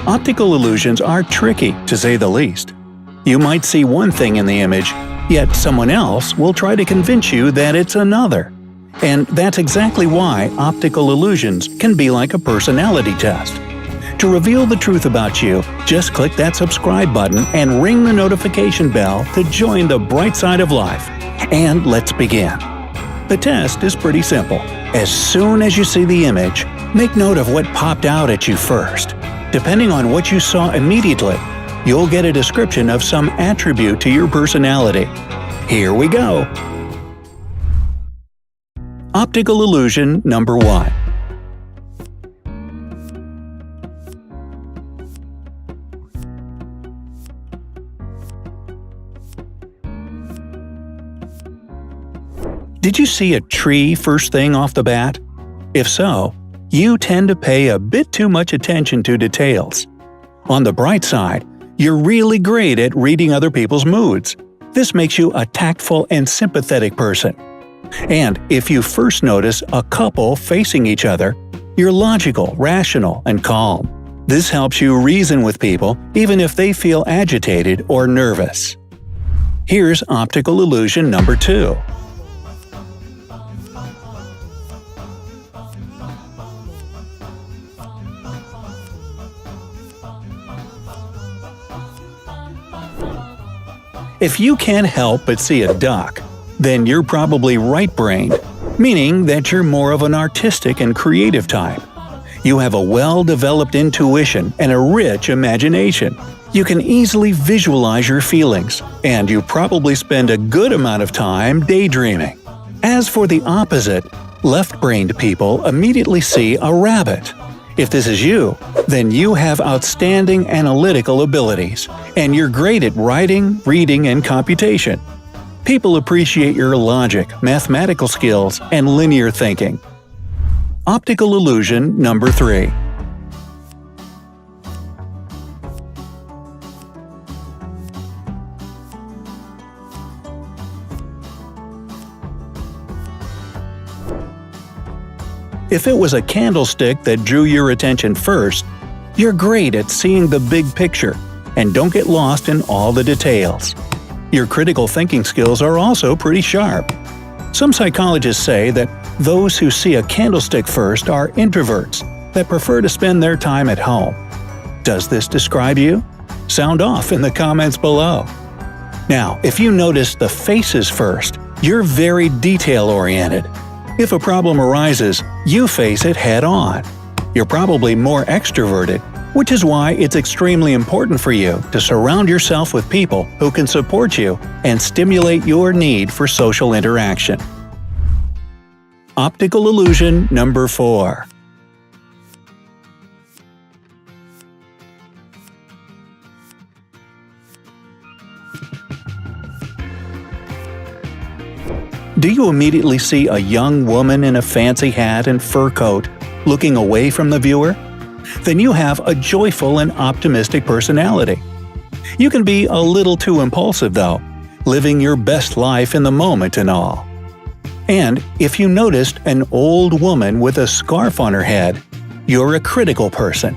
Optical illusions are tricky, to say the least. You might see one thing in the image, yet someone else will try to convince you that it's another. And that's exactly why optical illusions can be like a personality test. To reveal the truth about you, just click that subscribe button and ring the notification bell to join the bright side of life. And let's begin. The test is pretty simple. As soon as you see the image, make note of what popped out at you first. Depending on what you saw immediately, you'll get a description of some attribute to your personality. Here we go! Optical illusion number 1. Did you see a tree first thing off the bat? If so, you tend to pay a bit too much attention to details. On the bright side, you're really great at reading other people's moods. This makes you a tactful and sympathetic person. And if you first notice a couple facing each other, you're logical, rational, and calm. This helps you reason with people even if they feel agitated or nervous. Here's optical illusion number 2. If you can't help but see a duck, then you're probably right-brained, meaning that you're more of an artistic and creative type. You have a well-developed intuition and a rich imagination. You can easily visualize your feelings, and you probably spend a good amount of time daydreaming. As for the opposite, left-brained people immediately see a rabbit. If this is you, then you have outstanding analytical abilities, and you're great at writing, reading, and computation. People appreciate your logic, mathematical skills, and linear thinking. Optical illusion number 3. If it was a candlestick that drew your attention first, you're great at seeing the big picture, and don't get lost in all the details. Your critical thinking skills are also pretty sharp. Some psychologists say that those who see a candlestick first are introverts that prefer to spend their time at home. Does this describe you? Sound off in the comments below. Now, if you notice the faces first, you're very detail-oriented. If a problem arises, you face it head-on. You're probably more extroverted, which is why it's extremely important for you to surround yourself with people who can support you and stimulate your need for social interaction. Optical illusion number 4. Do you immediately see a young woman in a fancy hat and fur coat looking away from the viewer? Then you have a joyful and optimistic personality. You can be a little too impulsive though, living your best life in the moment and all. And if you noticed an old woman with a scarf on her head, you're a critical person.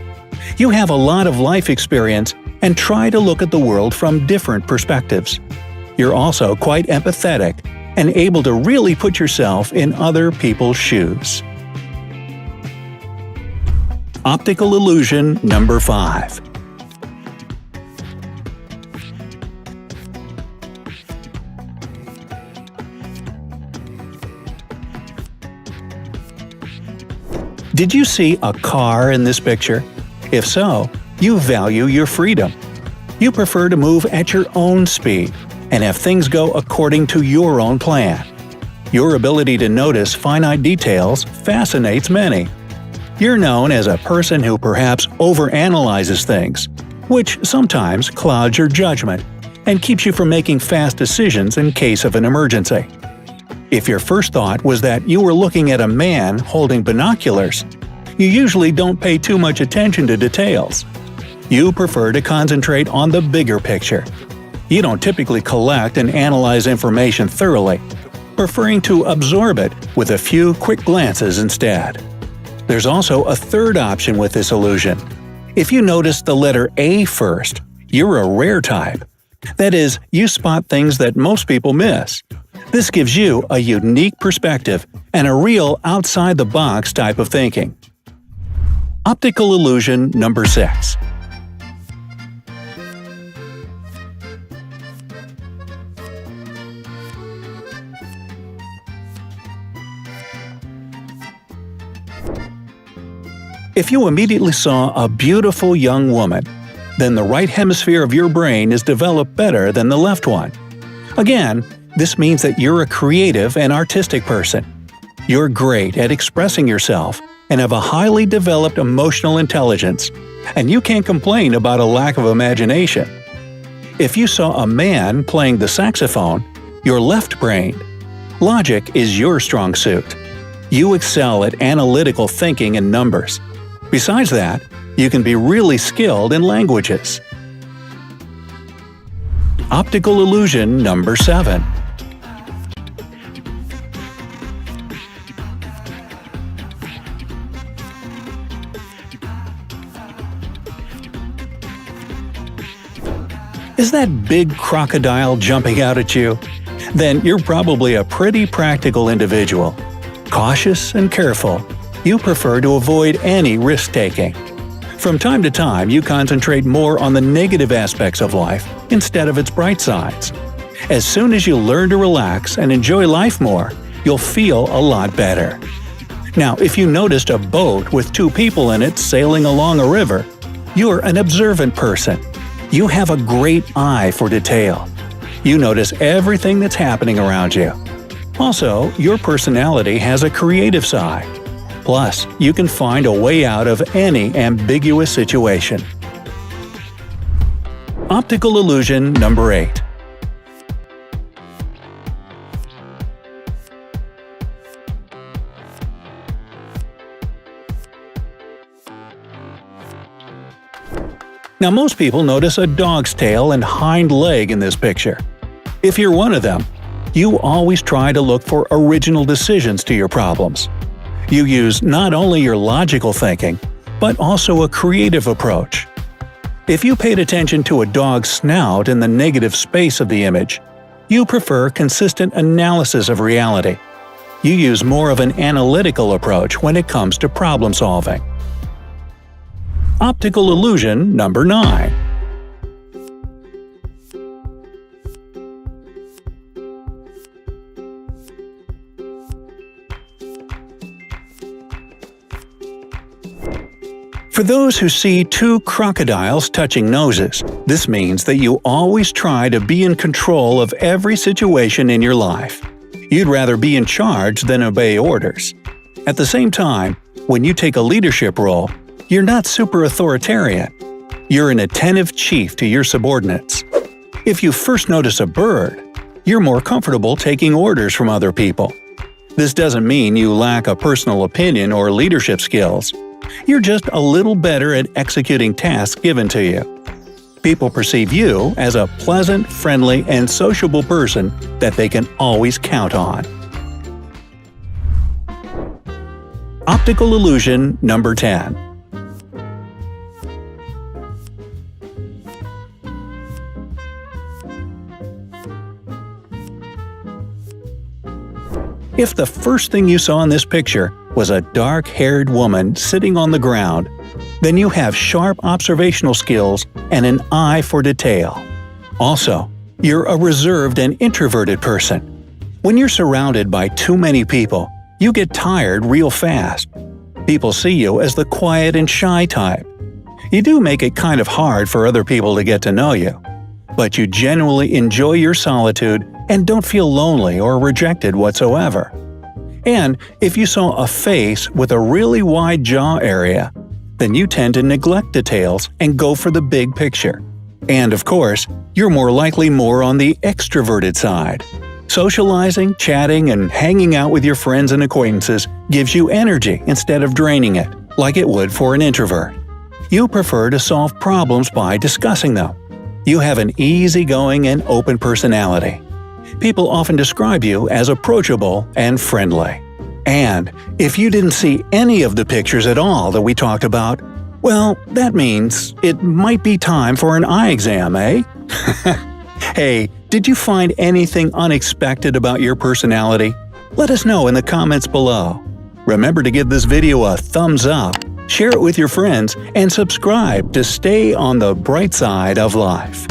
You have a lot of life experience and try to look at the world from different perspectives. You're also quite empathetic and able to really put yourself in other people's shoes. Optical illusion number 5. Did you see a car in this picture? If so, you value your freedom. You prefer to move at your own speed and have things go according to your own plan. Your ability to notice finite details fascinates many. You're known as a person who perhaps overanalyzes things, which sometimes clouds your judgment and keeps you from making fast decisions in case of an emergency. If your first thought was that you were looking at a man holding binoculars, you usually don't pay too much attention to details. You prefer to concentrate on the bigger picture. You don't typically collect and analyze information thoroughly, preferring to absorb it with a few quick glances instead. There's also a third option with this illusion. If you notice the letter A first, you're a rare type. That is, you spot things that most people miss. This gives you a unique perspective and a real outside-the-box type of thinking. Optical illusion number 6. If you immediately saw a beautiful young woman, then the right hemisphere of your brain is developed better than the left one. Again, this means that you're a creative and artistic person. You're great at expressing yourself and have a highly developed emotional intelligence, and you can't complain about a lack of imagination. If you saw a man playing the saxophone, you're left-brained. Logic is your strong suit. You excel at analytical thinking and numbers. Besides that, you can be really skilled in languages. Optical illusion number 7. Is that big crocodile jumping out at you? Then you're probably a pretty practical individual. Cautious and careful, you prefer to avoid any risk-taking. From time to time, you concentrate more on the negative aspects of life instead of its bright sides. As soon as you learn to relax and enjoy life more, you'll feel a lot better. Now, if you noticed a boat with 2 people in it sailing along a river, you're an observant person. You have a great eye for detail. You notice everything that's happening around you. Also, your personality has a creative side. Plus, you can find a way out of any ambiguous situation. Optical illusion number 8. Now, most people notice a dog's tail and hind leg in this picture. If you're one of them, you always try to look for original decisions to your problems. You use not only your logical thinking, but also a creative approach. If you paid attention to a dog's snout in the negative space of the image, you prefer consistent analysis of reality. You use more of an analytical approach when it comes to problem solving. Optical illusion number 9. For those who see 2 crocodiles touching noses, this means that you always try to be in control of every situation in your life. You'd rather be in charge than obey orders. At the same time, when you take a leadership role, you're not super authoritarian. You're an attentive chief to your subordinates. If you first notice a bird, you're more comfortable taking orders from other people. This doesn't mean you lack a personal opinion or leadership skills. You're just a little better at executing tasks given to you. People perceive you as a pleasant, friendly, and sociable person that they can always count on. Optical illusion number 10. If the first thing you saw in this picture was a dark-haired woman sitting on the ground, then you have sharp observational skills and an eye for detail. Also, you're a reserved and introverted person. When you're surrounded by too many people, you get tired real fast. People see you as the quiet and shy type. You do make it kind of hard for other people to get to know you, but you genuinely enjoy your solitude and don't feel lonely or rejected whatsoever. And if you saw a face with a really wide jaw area, then you tend to neglect details and go for the big picture. And of course, you're more likely more on the extroverted side. Socializing, chatting, and hanging out with your friends and acquaintances gives you energy instead of draining it, like it would for an introvert. You prefer to solve problems by discussing them. You have an easygoing and open personality. People often describe you as approachable and friendly. And if you didn't see any of the pictures at all that we talked about, Well, that means it might be time for an eye exam, eh? Hey, did you find anything unexpected about your personality? Let us know in the comments below. Remember to give this video a thumbs up, share it with your friends, and subscribe to stay on the bright side of life.